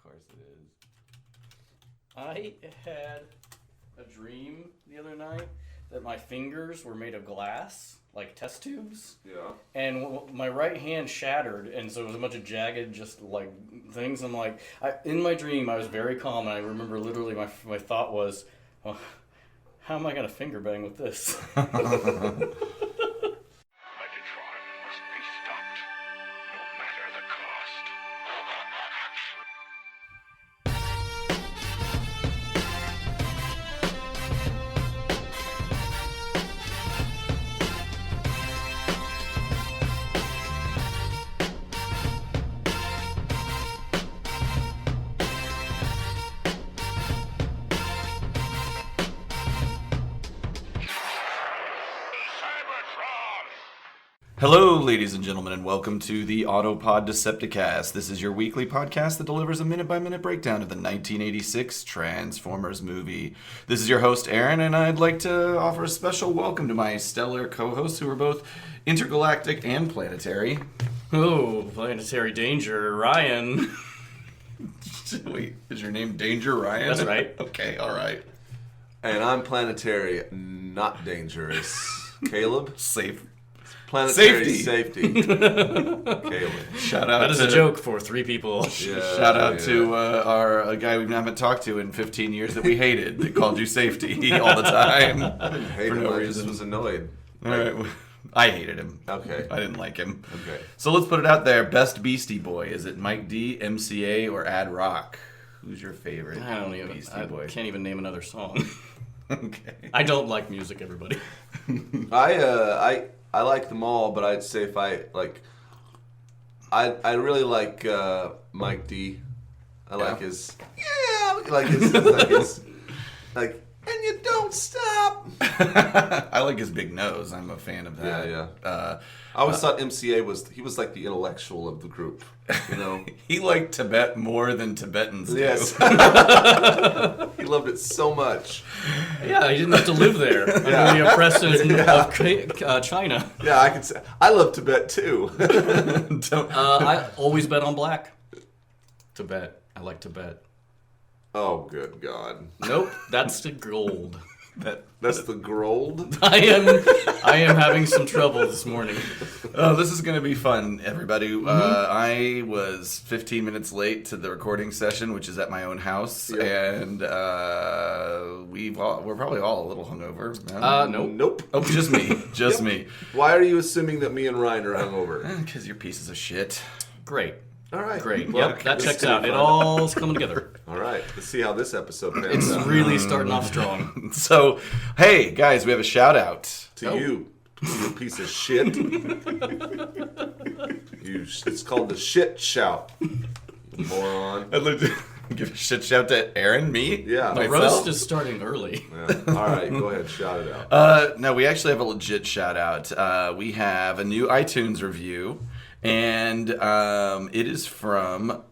course it is. I had a dream the other night that my fingers were made of glass, like test tubes. Yeah. And my right hand shattered, and so it was a bunch of jagged, just like things. I'm like, in my dream, I was very calm, and I remember literally my thought was, well, how am I gonna finger bang with this? Megatron must be stopped, no matter the cost. Hello, ladies and gentlemen, and welcome to the Autopod Decepticast. This is your weekly podcast that delivers a minute-by-minute breakdown of the 1986 Transformers movie. This is your host, Aaron, and I'd like to offer a special welcome to my stellar co-hosts who are both intergalactic and planetary. Oh, planetary danger, Ryan. Wait, is your name Danger Ryan? That's right. Okay, all right. And I'm planetary, not dangerous. Caleb? Safe. Planetary safety. Caleb. Shout out That is to, a joke for three people. Yeah, Shout out to a guy we haven't talked to in 15 years that we hated, that called you safety all the time. I didn't hate For him, no I just reason. was annoyed. All right. I hated him. Okay. I didn't like him. Okay. So let's put it out there. Best Beastie Boy. Is it Mike D, MCA, or Ad Rock? Who's your favorite I don't even. Beastie I Boy? can't even name another song. Okay. I don't like music, everybody. I like them all, but I'd say if I I really like Mike D. I like his and you don't stop. I like his big nose. I'm a fan of that. Yeah. I always thought MCA was like the intellectual of the group. You know, He liked Tibet more than Tibetans do. yes. He loved it so much. Yeah, he didn't have to live there under the oppression of China. Yeah, I could say I love Tibet too. I always bet on black. Tibet. I like Tibet. Oh, good God! Nope, that's the gold. That's the gold. I am having some trouble this morning. Oh, this is going to be fun, everybody. I was 15 minutes late to the recording session, which is at my own house, and we're probably all a little hungover. Nope. Oh, just me. Just me. Why are you assuming that me and Ryan are hungover? Because you're pieces of shit. Great. All right. Great. Well, Yep, that this checks is out. fun. It all's coming together. All right. Let's see how this episode pans It's out. really starting off strong. So, hey, guys, we have a shout-out. To you piece of shit. It's called the shit shout. You moron. I'd like to give a shit shout to Aaron, me. Yeah. The myself. roast is starting early. Yeah. All right. Go ahead. Shout it out. No, we actually have a legit shout-out. We have a new iTunes review, and it is from...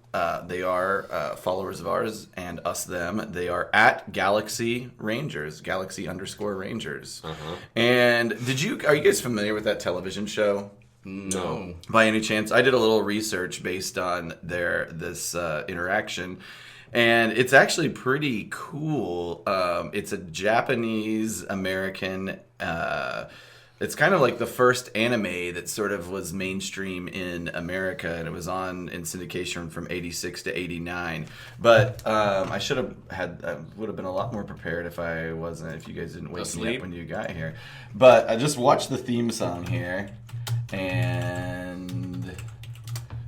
they are followers of ours and us them. They are at Galaxy Rangers, Galaxy_Rangers. And are you guys familiar with that television show? No. By any chance? I did a little research based on this interaction, and it's actually pretty cool. It's a Japanese American. It's kind of like the first anime that sort of was mainstream in America, and it was on in syndication from 86 to 89. But I should have would have been a lot more prepared if you guys didn't wake me up when you got here. But I just watched the theme song here, and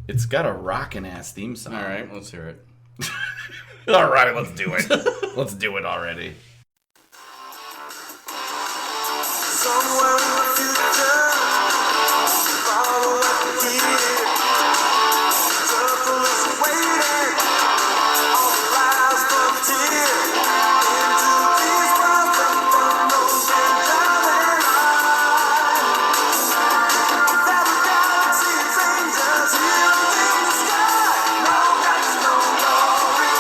it's got a rockin' ass theme song. All right, let's hear it. All right, let's do it. Let's do it already. Somewhere in the future, follow up here. Circle is waiting on the last frontier. Into these worlds and unknowns and drowning eyes. That the galaxy changes here in the sky. No guts, no glory,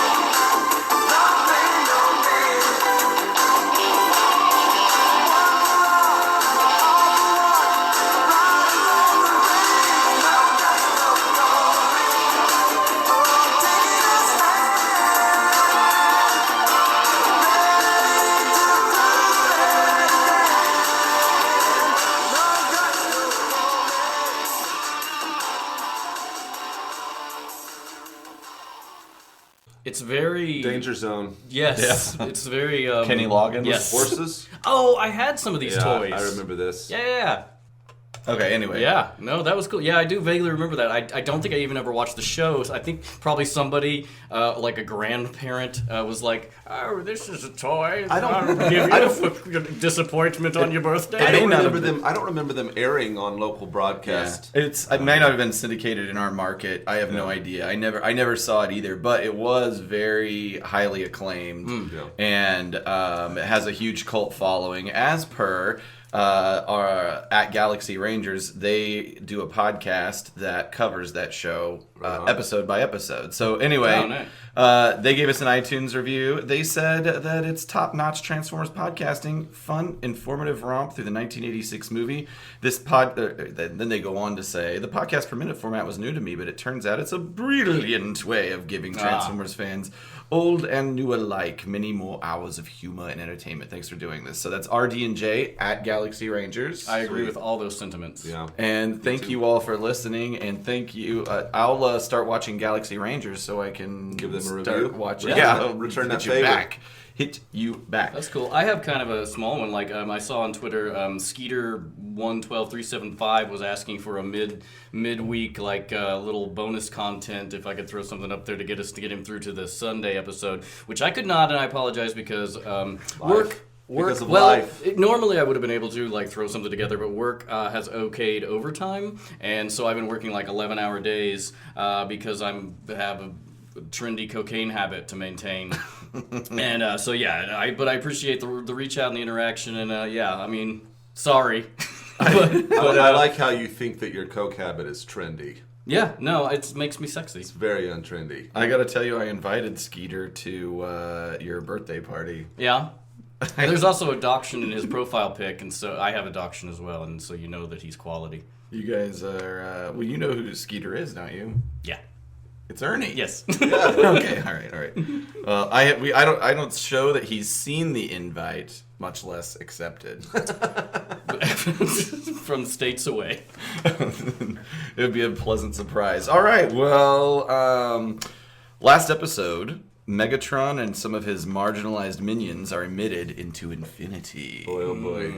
no pain, no gain. It's very Danger Zone. Yes, it's very Kenny Loggins? Yes. Horses? Oh, I had some of these toys. I remember this. Yeah. Okay, anyway. Yeah, no, that was cool. Yeah, I do vaguely remember that. I don't think I even ever watched the shows. I think probably somebody, like a grandparent, was like, "Oh, this is a toy. I don't- give you a disappointment on your birthday." I don't may not remember have them. I don't remember them airing on local broadcast. It may not have been syndicated in our market. I have no idea. I never saw it either, but it was very highly acclaimed, Yeah. and it has a huge cult following. As per our at Galaxy Rangers, they do a podcast that covers that show episode by episode. So anyway, Oh, nice. they gave us an iTunes review. They said that it's top-notch Transformers podcasting, fun, informative romp through the 1986 movie. Then they go on to say, the podcast per minute format was new to me, but it turns out it's a brilliant way of giving Transformers fans, old and new alike, many more hours of humor and entertainment. Thanks for doing this. So that's RD&J at Galaxy Rangers. I agree with all those sentiments. Yeah. And thank you all for listening, and thank you. I'll start watching Galaxy Rangers so I can Give them a start review? watching. Yeah. I'll Return hit that you favor. back. Hit you back. That's cool. I have kind of a small one. Like I saw on Twitter, Skeeter112375 was asking for a midweek little bonus content if I could throw something up there to get him through to the Sunday episode, which I could not, and I apologize because work. Because of well, life. Normally I would have been able to throw something together, but work has okayed overtime, and so I've been working 11-hour days because have a trendy cocaine habit to maintain. And but I appreciate the reach out and the interaction, and I mean, sorry. I like how you think that your coke habit is trendy. Yeah, no, it makes me sexy. It's very untrendy. I gotta tell you, I invited Skeeter to your birthday party. Yeah. There's also a Dachshund in his profile pic, and so I have a Dachshund as well, and so you know that he's quality. You guys are well. You know who Skeeter is, don't you? Yeah. It's Ernie. Yes. Okay. All right. Well, I don't show that he's seen the invite, much less accepted. From states away. It would be a pleasant surprise. All right. Well, last episode, Megatron and some of his marginalized minions are emitted into infinity. Boy, oh boy.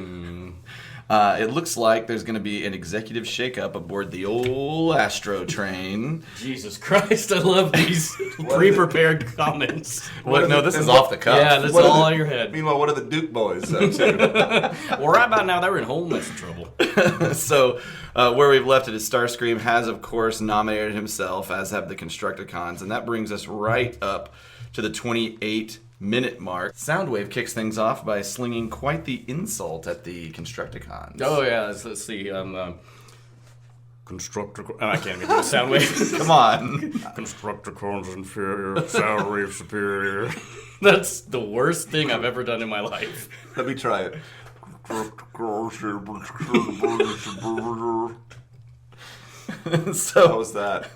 It looks like there's going to be an executive shakeup aboard the old Astrotrain. Jesus Christ, I love these pre-prepared comments. What? No, this is off the cuff. Yeah, that's What are all the- on your head. Meanwhile, what are the Duke boys up to? Well, right about now, they're in a whole mess of trouble. So, where we've left it is Starscream has, of course, nominated himself, as have the Constructicons, and that brings us right up to the 28-minute mark. Soundwave kicks things off by slinging quite the insult at the Constructicons. Oh, yeah, let's see. Constructor... I can't even do a Soundwave. Come on. Constructicon's inferior, Soundwave superior. That's the worst thing I've ever done in my life. Let me try it. So, How was that?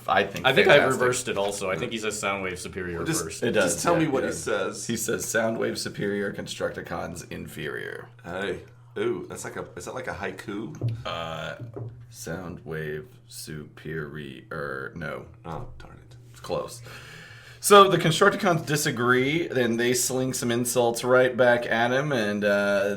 I think I fantastic. reversed it also. I think he says Soundwave superior Just- first. It does. Just tell me yeah, what it he does. says. He says Soundwave superior, Constructicons inferior. Hey. Ooh, is that like a haiku? Soundwave superior. No, Oh, darn it. it's close. So the Constructicons disagree, and they sling some insults right back at him, and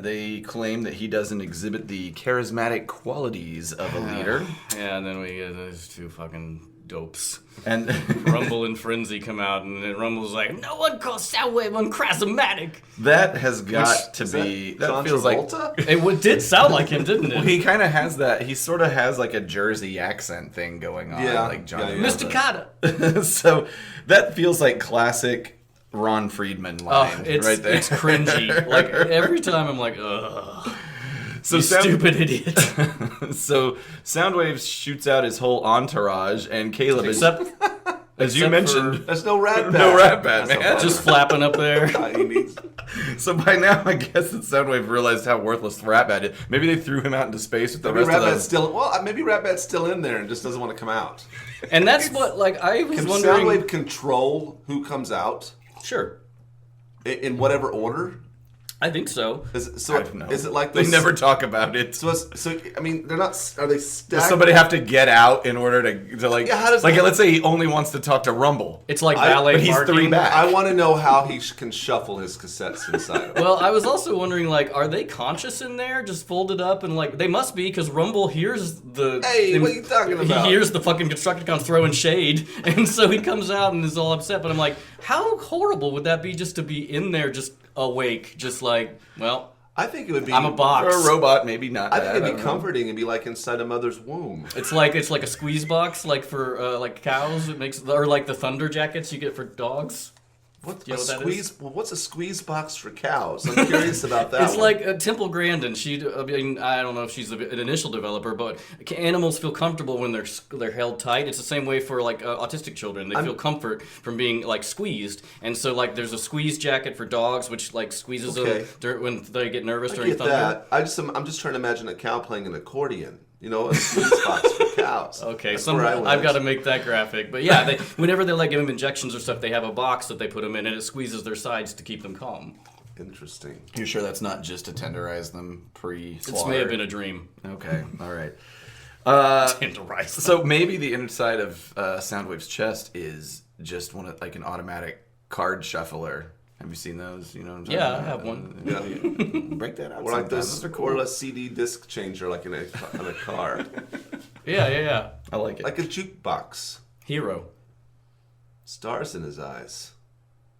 they claim that he doesn't exhibit the charismatic qualities of a leader. Yeah, and then we get those two fucking dopes. And Rumble and Frenzy come out, and then Rumble's like, no one calls Soundwave uncharismatic. that has got to Is be. That John feels Travolta? like. It did sound like him, didn't it? Well, he kind of has that. He sort of has like a Jersey accent thing going on, Yeah, like John. yeah, yeah. Mr. Carter. So that feels like classic Ron Friedman line It's right there. It's cringy. Like every time I'm like, ugh. So You stupid idiot. So Soundwave shoots out his whole entourage, and Caleb is, Except as you except mentioned, There's no rat bat. no rat bat, That's a man. bummer. just flapping up there. He needs- So by now, I guess that Soundwave realized how worthless Rat Bat is. Maybe they threw him out into space with the Maybe rest of Ratbat's them. still. Well, maybe Ratbat's still in there and just doesn't want to come out. And that's what, like, I was Can wondering. Soundwave control who comes out Sure. in whatever order? I think so. Is it, I so don't know. is it like They those, never talk about it. So I mean, they're not. Are they Does stacked? somebody have to get out in order to like? Yeah, how does like that- let's say he only wants to talk to Rumble. It's like valet but he's parking. 3 back. I want to know how he can shuffle his cassettes inside of it. Well, I was also wondering, like, are they conscious in there, just folded up, and like they must be, because Rumble hears the. Hey, what are you talking about? He hears the fucking Decepticon throwing shade, and so he comes out and is all upset. But I'm like, how horrible would that be just to be in there, just awake, just like, well, I think it would be. I'm a box. For a robot, maybe not. I think bad, it'd don't be know. comforting and be like inside a mother's womb. It's like a squeeze box, like for like cows. It makes, or like the thunder jackets you get for dogs. What, You know a what that squeeze? is? Well, what's a squeeze box for cows? I'm curious about that. It's one. like Temple Grandin. I mean, I don't know if she's an initial developer, but animals feel comfortable when they're held tight. It's the same way for like autistic children. They feel comfort from being like squeezed, and so like there's a squeeze jacket for dogs, which like squeezes Okay. them when they get nervous I during get thunder. that. I'm just trying to imagine a cow playing an accordion. You know, a squeeze box for cows. Okay, That's where I went. I've got to make that graphic. But yeah, whenever they like give them injections or stuff, they have a box that they put them in, and it squeezes their sides to keep them calm. Interesting. You sure that's not just to tenderize them pre-slaughter? This may have been a dream. Okay, all right. Tenderize them. So maybe the inside of Soundwave's chest is just one of like an automatic card shuffler. Have you seen those? You know what I'm talking Yeah, I about? have one. Yeah. Break that out. Or like sometime. this, Those are cool. or a CD disc changer, like in a car, Yeah. I like it. like a jukebox. Hero. Stars in his eyes.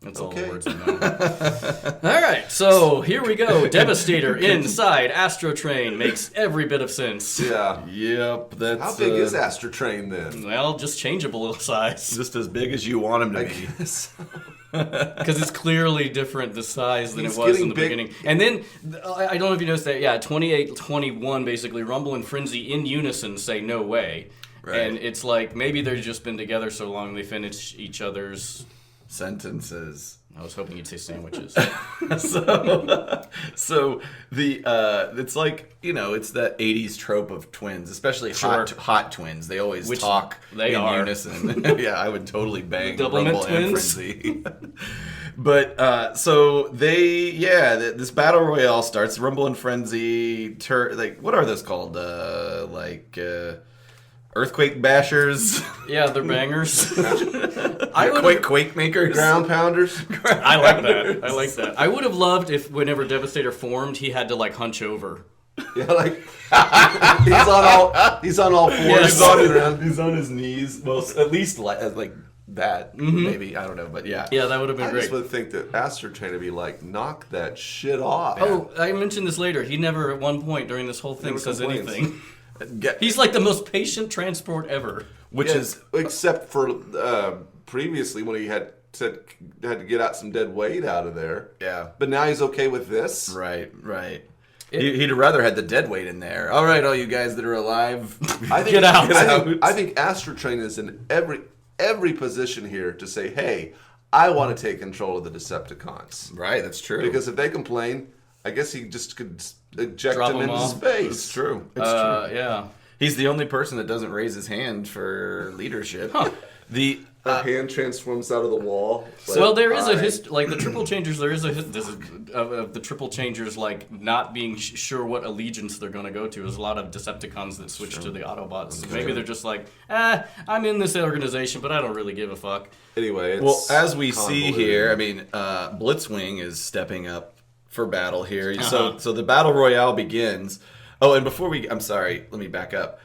That's Okay. all the words I know. All right, so here we go. Devastator inside Astrotrain makes every bit of sense. Yeah. Yep, that's How big is Astrotrain then? Well, just changeable size. just as big as you want him to I be. guess. Because it's clearly different the size than He's it was getting in the big. beginning. And then, I don't know if you noticed that, yeah, 28, 21, basically, Rumble and Frenzy in unison say no way. Right. And it's like, maybe they've just been together so long they finish each other's... Sentences. I was hoping you'd say sandwiches. So the it's like, you know, it's that 80s trope of twins, especially hot twins. They always Which talk they in are. unison. Yeah, I would totally bang Doublemint Rumble and twins? Frenzy. But so this battle royale starts. Rumble and Frenzy, like what are those called? Earthquake bashers, Yeah, they're bangers. quake makers, Ground pounders. I like that. I like that. I would have loved if whenever Devastator formed, he had to like hunch over. Yeah, like he's on all fours. Yes. walking around. He's on his knees. Well, at least like that. Maybe I don't know, but yeah. Yeah, that would have been I great. just would think that Astrotrain would be like, knock that shit off. Oh, I mentioned this later. He never at one point during this whole thing Never says complains. anything. Get- He's like the most patient transport ever. which Yeah, is except for previously when he had to get out some dead weight out of there. yeah. But now he's okay with this. Right. He'd rather had the dead weight in there. All right, all you guys that are alive, I think, Get out. I think Astrotrain is in every position here to say, hey, I want to take control of the Decepticons. Right, that's true. Because if they complain, I guess he just could eject Drop them them into off. space. it's true. It's true. Yeah. He's the only person that doesn't raise his hand for leadership. The Her hand transforms out of the wall. Well, there is a alright. history, like the triple changers. There is a of the triple changers, like not being sure what allegiance they're going to go to. There's a lot of Decepticons that switch to the Autobots. So maybe they're just like, I'm in this organization, but I don't really give a fuck. Anyway, it's well, as we see convoluted. here, I mean, Blitzwing is stepping up for battle here. So the battle royale begins. Oh, and before I'm sorry, let me back up.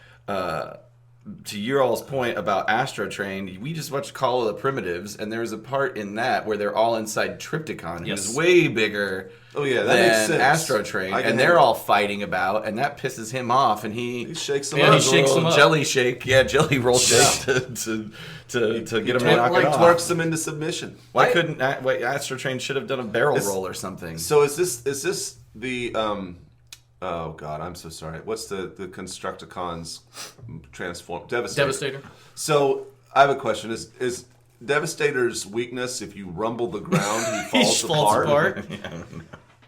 To your all's point about Astrotrain, we just watched Call of the Primitives, and there's a part in that where they're all inside Triptychon, Yes. who's way bigger Oh, yeah, that makes than sense. Astrotrain, I can and they're handle- all fighting about, and that pisses him off, and He shakes them Yeah, up. he shakes them up. jelly shake, jelly roll shake to get him to knock like it off. twerks them into submission. Why couldn't Astrotrain should have done a barrel roll or something? So is this the oh god, I'm so sorry. What's the Constructicons transform Devastator. So I have a question. Is Devastator's weakness if you rumble the ground he falls apart?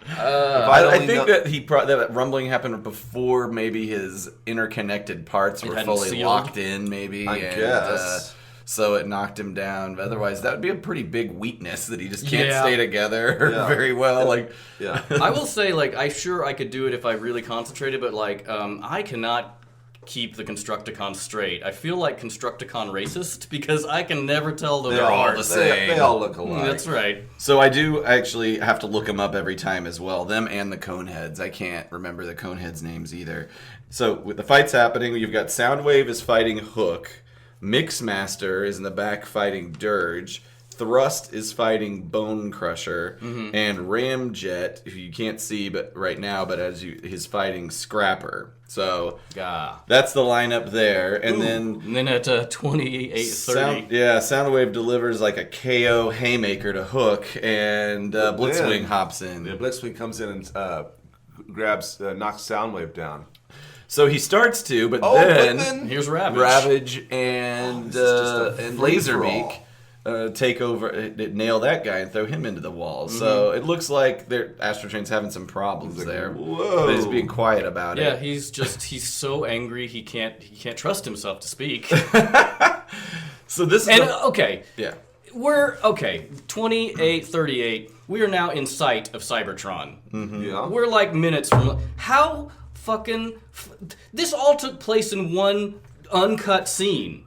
I think that rumbling happened before maybe his interconnected parts were hadn't fully sealed. locked in, maybe. I and, guess. so it knocked him down. But otherwise, that would be a pretty big weakness that he just can't Yeah. stay together very well. Like, Yeah. I will say, like, I could do it if I really concentrated, but like, I cannot keep the Constructicon straight. I feel like Constructicon racist because I can never tell them They're all apart. the same. They all look alike. That's right. so I do actually have to look them up every time as well. Them and the Coneheads. I can't remember the Coneheads' names either. So with the fights happening, you've got Soundwave is fighting Hook. Mixmaster is in the back fighting Dirge. Thrust is fighting Bone Crusher, and Ramjet, who you can't see but right now, but he's fighting Scrapper. So that's the lineup there, and then at 28:30. Soundwave delivers like a KO haymaker to Hook, and Blitzwing hops in. Yeah, Blitzwing comes in and knocks Soundwave down. So he starts to, but Oh, then Here's Ravage. Ravage and this is just a and free Laserbeak take over, nail that guy and throw him into the wall. So it looks like Astrotrain's having some problems there. whoa. But he's being quiet about Yeah, it. he's so angry he can't trust himself to speak. So this is And okay, yeah. we're 28:38. We are now in sight of Cybertron. Yeah. We're like minutes from how fucking this all took place in one uncut scene.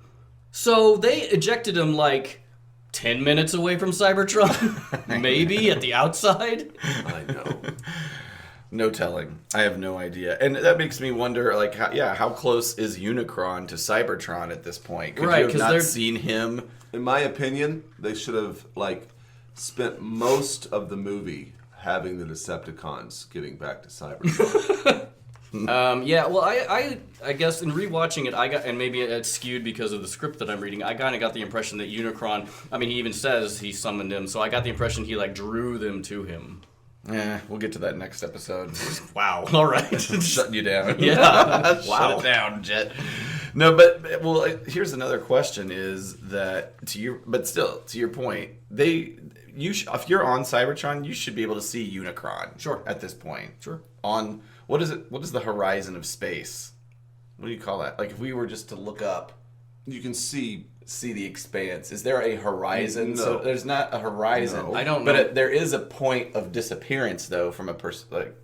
So they ejected him like 10 minutes away from Cybertron, maybe at the outside. I know. No telling. I have no idea. And that makes me wonder, like, how close is Unicron to Cybertron at this point? Could Right, you have 'cause not they're- seen him? In my opinion, they should have spent most of the movie having the Decepticons getting back to Cybertron. Yeah, well, I guess in rewatching it, and maybe it's skewed because of the script that I'm reading, I kind of got the impression that Unicron, I mean, he even says he summoned him, so I got the impression he, like, drew them to him. Yeah, we'll get to that next episode. Wow. All right. Shutting you down. Yeah. Shut it down, Jet. No, but here's another question: is that to your point, if you're on Cybertron, you should be able to see Unicron. Sure. At this point. Sure. On what is it? What is the horizon of space? What do you call that? Like if we were just to look up, You can see. see the expanse. Is there a horizon? No. So there's not a horizon. No. I don't know. But there is a point of disappearance, though, from a perspective.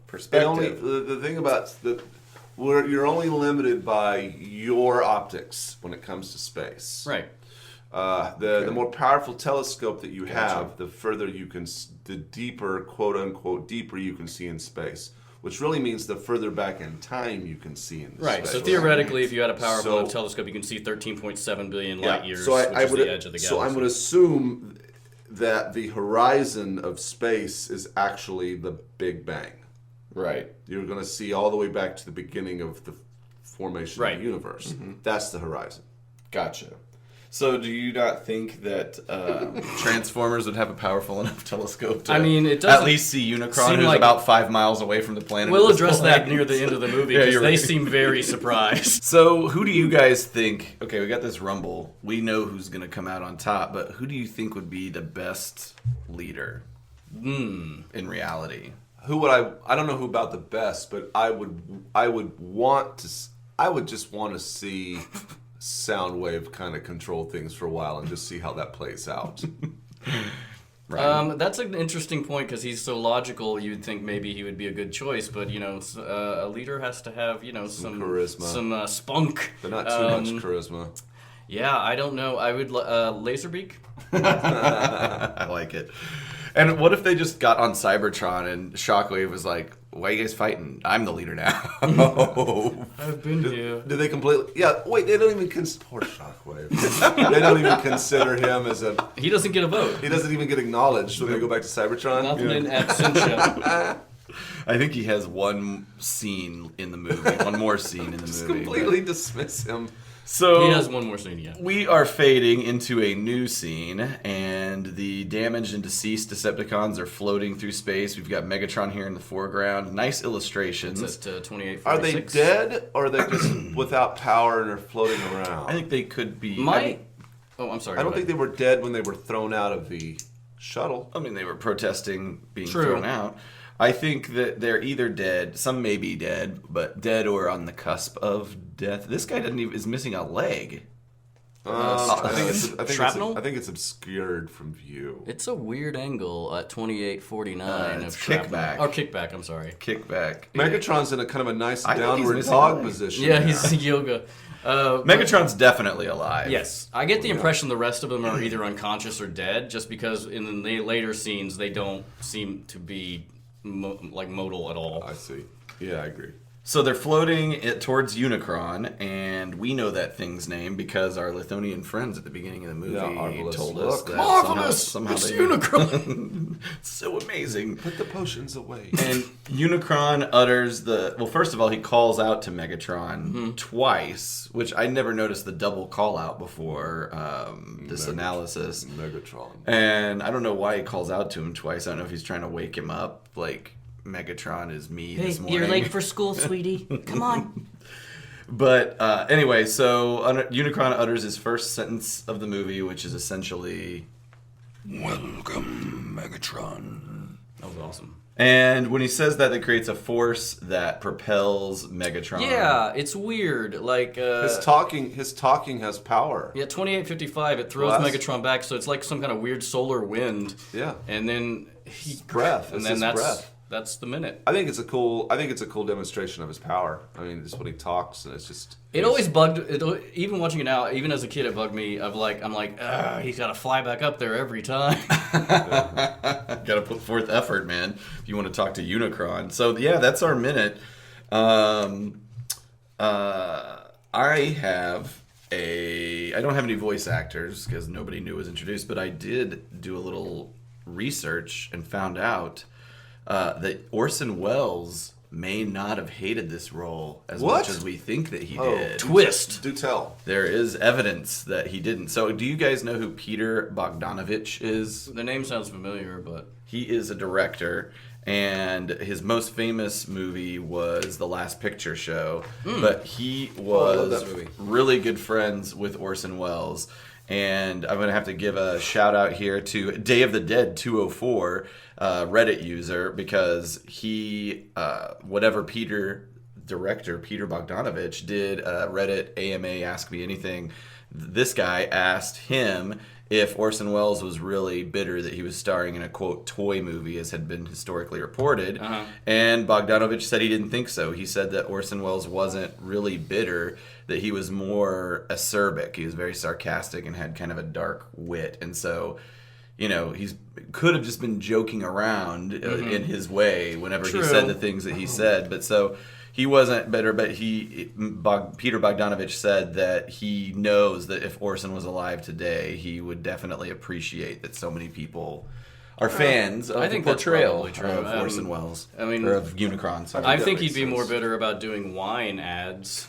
The thing about you're only limited by your optics when it comes to space. Right. The more powerful telescope that you have, the further you can, the deeper, quote unquote, deeper you can see in space. Which really means the further back in time you can see in Right. space. So theoretically, if you had a powerful So- enough telescope, you can see 13.7 billion light years, So which I is would, the edge of the galaxy. so I'm going to assume that the horizon of space is actually the Big Bang. Right. You're going to see all the way back to the beginning of the formation Right. of the universe. That's the horizon. Gotcha. So do you not think that Transformers would have a powerful enough telescope to I mean, it at doesn't least see Unicron, seem who's like- about 5 miles away from the planet? We'll at this address point? that near the end of the movie Yeah, because you're they right. seem very surprised. So who do you guys think... Okay, we got this Rumble. We know who's going to come out on top, but who do you think would be the best leader in reality? Who would I don't know who about the best, but I would just want to see Soundwave kind of control things for a while and just see how that plays out. That's an interesting point because he's so logical. You'd think maybe he would be a good choice, but a leader has to have some charisma. some spunk. But not too much charisma. Yeah, I don't know. I would Laserbeak. I like it. And what if they just got on Cybertron and Shockwave was like, why are you guys fighting? I'm the leader now. I've been here. Did they completely... Yeah, wait, they don't even consider... Poor Shockwave. They don't even consider him as a... He doesn't get a vote. He doesn't even get acknowledged when they go back to Cybertron. Nothing in absentia. I think he has one scene in the movie, one more scene in the Just movie. completely dismiss him. So He has one more scene, yeah. we are fading into a new scene, and the damaged and deceased Decepticons are floating through space. We've got Megatron here in the foreground. Nice illustrations. It's at 28:46. Are they dead, or are they just without power and are floating around? I think they could be. I'm sorry. I don't go think they were dead when they were thrown out of the shuttle. I mean, they were protesting being True. thrown out. I think that they're either dead, some may be dead, but dead or on the cusp of death. This guy is missing a leg. Shrapnel? I think it's obscured from view. It's a weird angle at 2849 it's of shrapnel. kickback. Or kickback, I'm sorry. Kickback. Megatron's in a kind of a nice I think he's downward missing dog one. position. Yeah, there. he's yoga. Megatron's definitely alive. Yes, I get the impression the rest of them are either unconscious or dead, just because in the later scenes they don't seem to be modal at all. I see. Yeah, I agree. So they're floating towards Unicron, and we know that thing's name because our Lithonian friends at the beginning of the movie Marvelous. told us Look, that marvelous! somehow It's they Unicron! so amazing. Put the potions away. And Unicron utters first of all, he calls out to Megatron twice, which I never noticed the double call out before this analysis. Megatron. And I don't know why he calls out to him twice. I don't know if he's trying to wake him up, like Megatron is me this morning. You're late for school, sweetie. Come on. But anyway, so Unicron utters his first sentence of the movie, which is essentially, "Welcome, Megatron." That was awesome. And when he says that, it creates a force that propels Megatron. Yeah, it's weird. Like His talking has power. yeah, 2855. It throws Well, that's- Megatron back, so it's like some kind of weird solar wind. Yeah. And then he breath. and It's then his that's breath. that's the minute. I think it's a cool demonstration of his power. I mean, just when he talks, and it's just. It always bugged. Even watching it now, even as a kid, it bugged me. I'm like, he's got to fly back up there every time. Got to put forth effort, man, if you want to talk to Unicron. So, yeah, that's our minute. I don't have any voice actors because nobody new was introduced, but I did do a little research and found out that Orson Welles may not have hated this role as What? much as we think that he Oh, did. Twist. Do tell. There is evidence that he didn't. So, do you guys know who Peter Bogdanovich is? The name sounds familiar, but He is a director, and his most famous movie was The Last Picture Show. But he I love was that movie. really good friends with Orson Welles. And I'm going to have to give a shout out here to Day of the Dead 204, Reddit user, because he, whatever director Peter Bogdanovich did Reddit AMA Ask Me Anything, this guy asked him if Orson Welles was really bitter that he was starring in a, quote, toy movie, as had been historically reported. And Bogdanovich said he didn't think so. He said that Orson Welles wasn't really bitter, that he was more acerbic. He was very sarcastic and had kind of a dark wit. And so, you know, he could have just been joking around in his way whenever he said the things that he said. But so he wasn't bitter, but Peter Bogdanovich said that he knows that if Orson was alive today, he would definitely appreciate that so many people are fans of I think the that's portrayal probably true. of Orson Welles. I mean, or of Unicron. Sorry. I that think makes he'd be more sense. bitter about doing wine ads.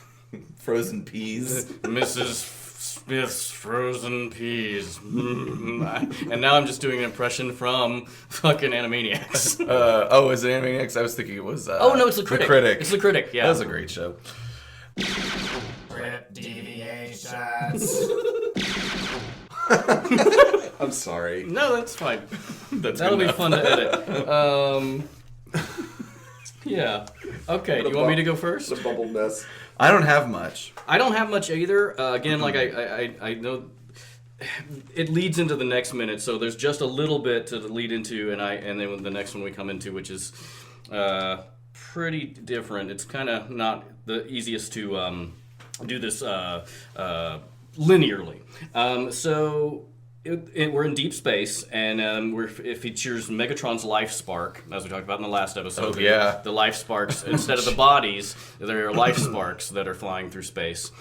Frozen peas. Mrs. Smith's frozen peas. And now I'm just doing an impression from fucking Animaniacs. Is it Animaniacs? I was thinking it was. Oh, no, it's The Critic. It's The Critic, yeah. That was a great show. Deviations. I'm sorry. No, that's fine. That's That'll good be enough. fun to edit. Yeah. Okay, you want me to go first? It's a bubble mess. I don't have much. I don't have much either. Again, like I know it leads into the next minute, so there's just a little bit to lead into, and then the next one we come into, which is pretty different. It's kind of not the easiest to do this linearly. So. We're in deep space, and it features Megatron's life spark, as we talked about in the last episode. Oh, yeah. The life sparks, instead of the bodies, there are life sparks that are flying through space.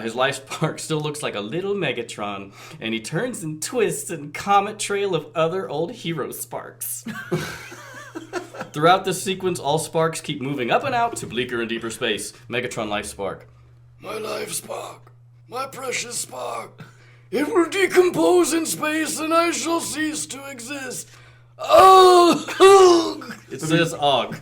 His life spark still looks like a little Megatron, and he turns and twists in comet trail of other old hero sparks. Throughout this sequence, all sparks keep moving up and out to bleaker and deeper space. Megatron life spark. My life spark, my precious spark. It will decompose in space and I shall cease to exist. Oh! It says Og.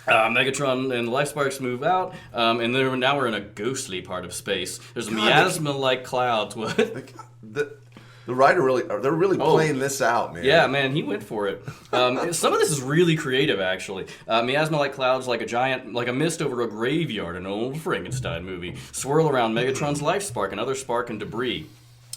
Megatron and the life sparks move out, and then now we're in a ghostly part of space. There's miasma-like clouds. What? The writer they're really playing this out, man. Yeah, man, he went for it. Some of this is really creative, actually. Miasma-like clouds, like a mist over a graveyard, an old Frankenstein movie, swirl around Megatron's life spark and other spark and debris.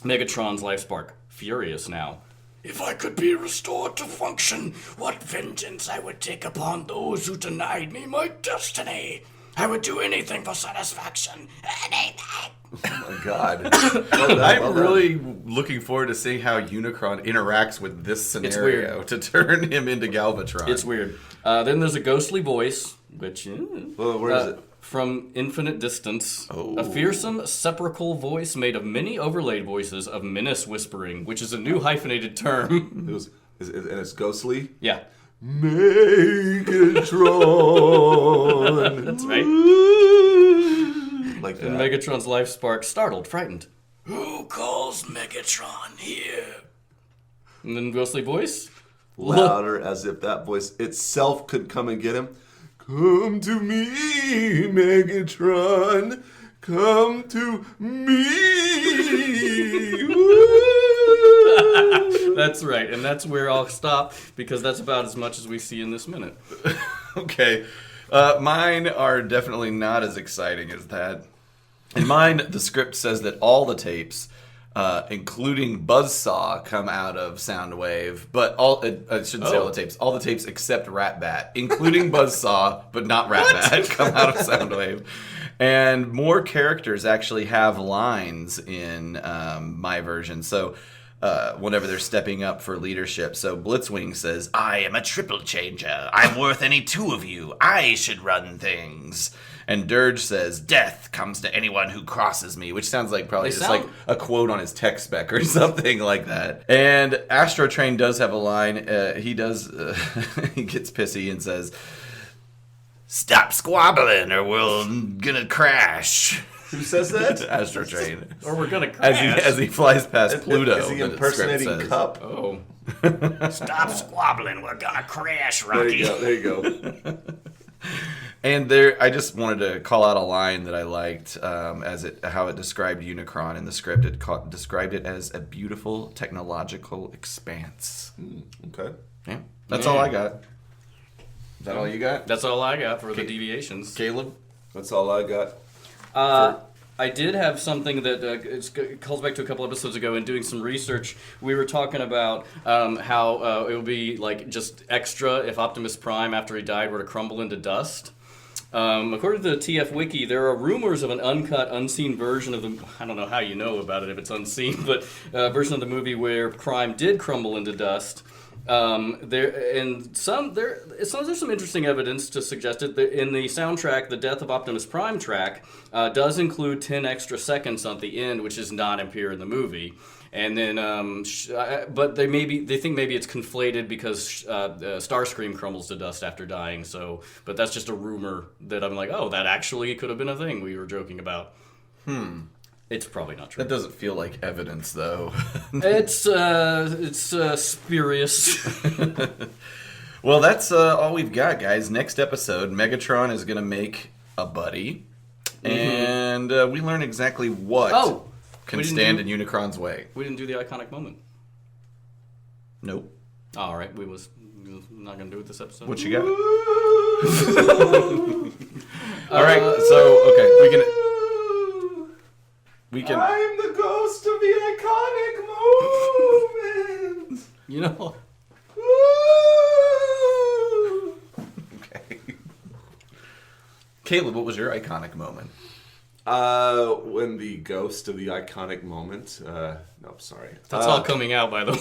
Megatron's life spark, furious now. If I could be restored to function, what vengeance I would take upon those who denied me my destiny. I would do anything for satisfaction. Anything. Oh my God. I'm really looking forward to seeing how Unicron interacts with this scenario to turn him into Galvatron. It's weird. Then there's a ghostly voice, which... Well, where is it? From infinite distance. Oh. A fearsome, sepulchral voice made of many overlaid voices of menace-whispering, which is a new hyphenated term. And it's ghostly? Yeah. Megatron. That's right. Like that. And Megatron's life spark, startled, frightened. Who calls Megatron here? And then ghostly voice. Louder, as if that voice itself could come and get him. Come to me, Megatron. Come to me. Woo! That's right, and that's where I'll stop, because that's about as much as we see in this minute. Okay. Mine are definitely not as exciting as that. In mine, the script says that all the tapes, including Buzzsaw, come out of Soundwave, but I shouldn't say all the tapes. All the tapes except Ratbat, including Buzzsaw, but not Ratbat, come out of Soundwave. And more characters actually have lines in my version. So whenever they're stepping up for leadership. So Blitzwing says, "I am a triple changer. I'm worth any two of you. I should run things." And Dirge says, "Death comes to anyone who crosses me," which sounds like probably just like a quote on his tech spec or something like that. And Astrotrain does have a line. He gets pissy and says, "Stop squabbling or we're gonna crash." Who says that? Astrotrain. Or we're gonna crash. As he flies past Pluto. Is he the script impersonating says. Cup? Oh. Stop squabbling, we're gonna crash, Rocky. There you go. And I just wanted to call out a line that I liked how it described Unicron in the script. It described it as a beautiful technological expanse. Okay. Yeah, that's all I got. Is that all you got? That's all I got for the deviations. Caleb? That's all I got. I did have something that it calls back to a couple episodes ago. In doing some research, we were talking about how it would be like just extra if Optimus Prime, after he died, were to crumble into dust. According to the TF Wiki, there are rumors of an uncut, unseen version of the... I don't know how you know about it if it's unseen, but version of the movie where Prime did crumble into dust. There's some interesting evidence to suggest it. In the soundtrack, the Death of Optimus Prime track does include 10 extra seconds at the end, which is not appear in the movie. And then, but they think maybe it's conflated because Starscream crumbles to dust after dying. So, but that's just a rumor that I'm like, oh, that actually could have been a thing we were joking about. It's probably not true. That doesn't feel like evidence, though. It's spurious. Well, that's all we've got, guys. Next episode, Megatron is going to make a buddy. And we learn exactly what can stand in Unicron's way. We didn't do the iconic moment. Nope. All right, we was not going to do it this episode. What you got? All right, so, okay, we can... I'm the ghost of the iconic moment. You know... Okay. Caleb, what was your iconic moment? When the ghost of the iconic moment... Nope, sorry. That's all coming out, by the way.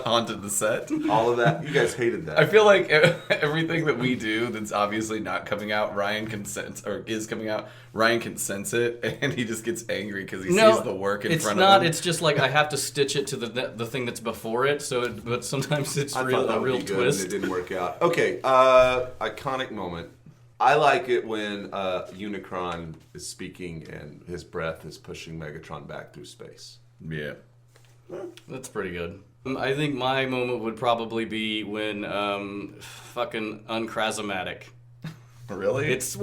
Haunted the set? All of that? You guys hated that. I feel like everything that we do that's obviously not coming out, Ryan can sense, or is coming out, Ryan can sense it, and he just gets angry because he sees the work in front of him. It's just like I have to stitch it to the thing that's before it, but sometimes it's a real twist. And it didn't work out. Okay, iconic moment. I like it when Unicron is speaking and his breath is pushing Megatron back through space. Yeah. That's pretty good. I think my moment would probably be when fucking Uncrasomatic. Really? This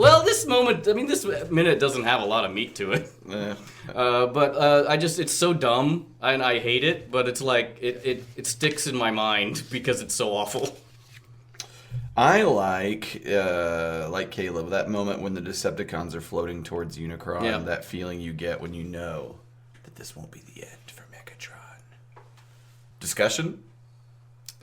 minute doesn't have a lot of meat to it. But it's so dumb, and I hate it. But it's like it sticks in my mind because it's so awful. I like Caleb, that moment when the Decepticons are floating towards Unicron. Yeah. That feeling you get when you know that this won't be the end for Megatron. Discussion?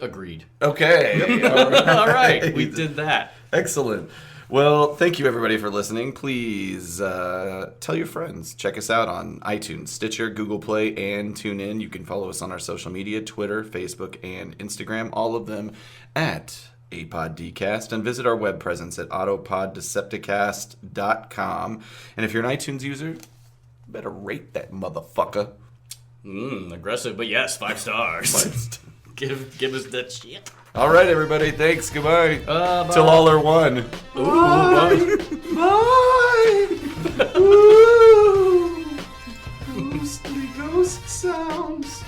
Agreed. Okay. All right, we did that. Excellent. Well, thank you everybody for listening. Please tell your friends. Check us out on iTunes, Stitcher, Google Play, and TuneIn. You can follow us on our social media, Twitter, Facebook, and Instagram. All of them at APODcast, and visit our web presence at autopoddecepticast.com. And if you're an iTunes user, better rate that motherfucker. Aggressive, but yes, 5 stars. Give us that shit. All right, everybody. Thanks. Goodbye. Bye. Till all are one. Bye. Bye. Woo. Ghostly ghost sounds.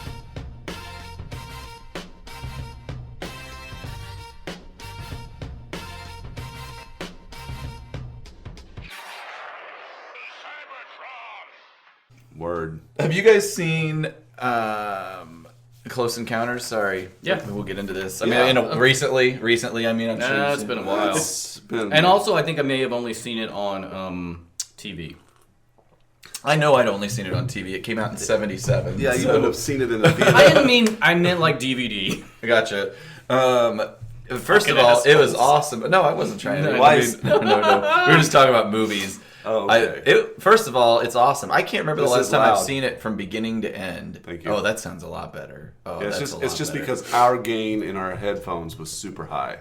Word. Have you guys seen Close Encounters? Sorry. Yeah. We'll get into this. I Yeah. mean, recently, I mean, I'm sure. It's been a while. It's been, And also, I think I may have only seen it on TV. I know I'd only seen it on TV. It came out in 1977. yeah, you so- would have seen it in the theater. I didn't mean, I meant like DVD. I gotcha. First of Fucking all, it was assholes. awesome. No, I wasn't trying to. Why is- No. We were just talking about movies. Oh, okay. First of all, it's awesome. I can't remember This the last is time I've loud. seen it from beginning to end. Thank you. Oh, that sounds a lot better. Oh, Yeah, that's it's just better. because our gain in our headphones was super high.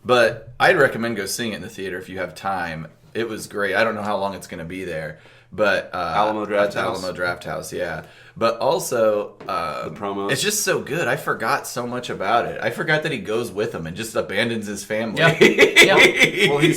But I'd recommend go seeing it in the theater if you have time. It was great. I don't know how long it's going to be there, but Alamo Draft at the House? Alamo Draft House, yeah. But also, The promos. it's just so good. I forgot so much about it. I forgot that he goes with him and just abandons his family. Yeah. Yeah. Well, he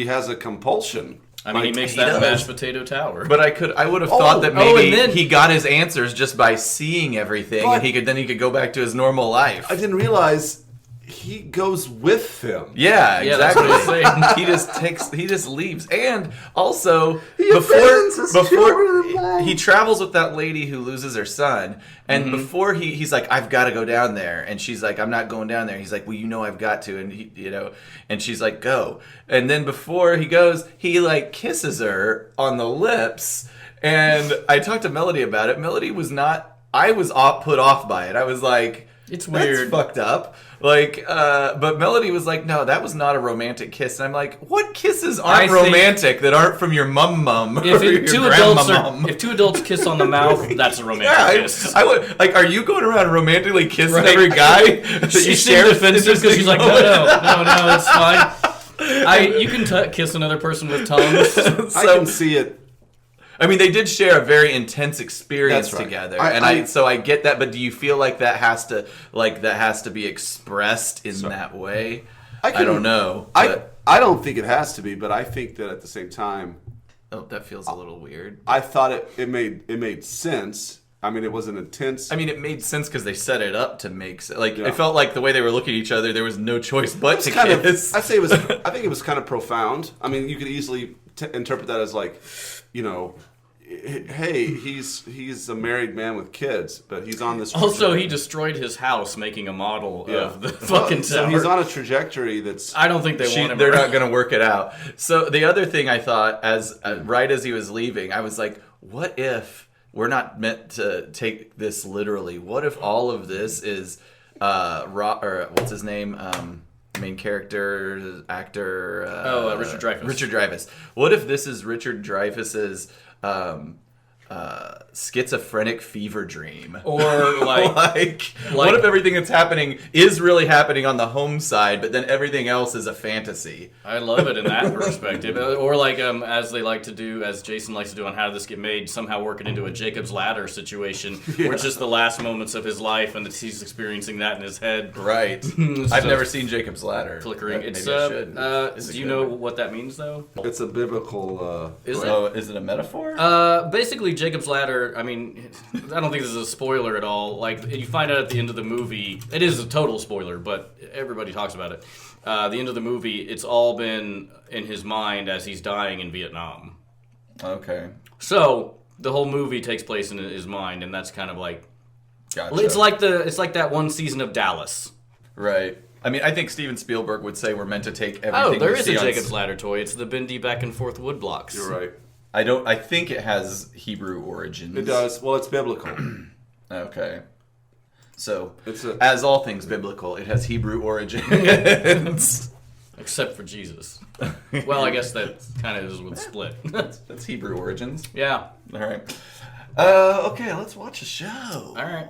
has a compulsion. I mean, he makes he that does. mashed potato tower. But I would have thought that oh, maybe and then- he got his answers just by seeing everything, But- and he could go back to his normal life. I didn't realize he goes with them. Yeah, Yeah, that's exactly. what I'm saying. he just leaves, and also abandons his children and wife. he travels with that lady who loses her son, and Mm-hmm. before he's like, I've got to go down there, and she's like, I'm not going down there. He's like, well, you know, I've got to, and and she's like, go, and then before he goes, he like kisses her on the lips, and I talked to Melody about it. Melody was not. I was put off by it. I was like, It's that's weird. fucked up. Like, but Melody was like, no, that was not a romantic kiss. And I'm like, what kisses I aren't think- romantic that aren't from your mum? If or your if two adults kiss on the mouth, that's a romantic yeah, kiss. I would like. Are you going around romantically kissing Right. every guy that She you seemed share? defensive because she's like, no, it's fine. You can kiss another person with tongues. I can see it. I mean, they did share a very intense experience That's right. together, I- so I get that. But do you feel like that has to be expressed in that way? I don't know. But, I don't think it has to be, but I think that at the same time, oh, that feels a little weird. I thought it made sense. I mean, it wasn't intense. I mean, it made sense because they set it up to make sense. Like, Yeah. it felt like the way they were looking at each other, there was no choice but to kind of, kiss. I think it was kind of profound. I mean, you could easily interpret that as like, you know, hey, he's a married man with kids, but he's on this. Also, he destroyed his house making a model of the Well, fucking so tower. he's on a trajectory that's. I don't think they want him. They're around. not going to work it out. So the other thing I thought, right as he was leaving, I was like, what if we're not meant to take this literally? What if all of this is, or what's his name? Main character, actor. Richard Dreyfuss. Richard Dreyfuss. What if this is Richard Dreyfuss's schizophrenic fever dream? Or like, What if everything that's happening is really happening on the home side, but then everything else is a fantasy? I love it in that perspective. Or like, as they like to do, as Jason likes to do on How Did This Get Made, somehow work it into a Jacob's Ladder situation, where it's just the last moments of his life, and that he's experiencing that in his head. Right. I've never seen Jacob's Ladder. Flickering. Maybe It's I should. Is it do you good? know what that means though? It's a biblical. Is it? Oh, is it a metaphor? Basically, Jacob's Ladder. I mean, I don't think this is a spoiler at all. Like, you find out at the end of the movie, it is a total spoiler, but everybody talks about it. The end of the movie, it's all been in his mind as he's dying in Vietnam. Okay. So the whole movie takes place in his mind, and that's kind of like Gotcha. it's like that one season of Dallas. Right. I mean, I think Steven Spielberg would say we're meant to take everything. Oh, there we is see a on Jacob's Ladder toy. It's the bendy back and forth wood blocks. You're right. I think it has Hebrew origins. It does. Well, it's biblical. Okay. So, It's a- as all things biblical, it has Hebrew origins. Except for Jesus. Well, I guess that kind of is with Split. That's Hebrew origins. Yeah. All right. Okay, let's watch a show. All right.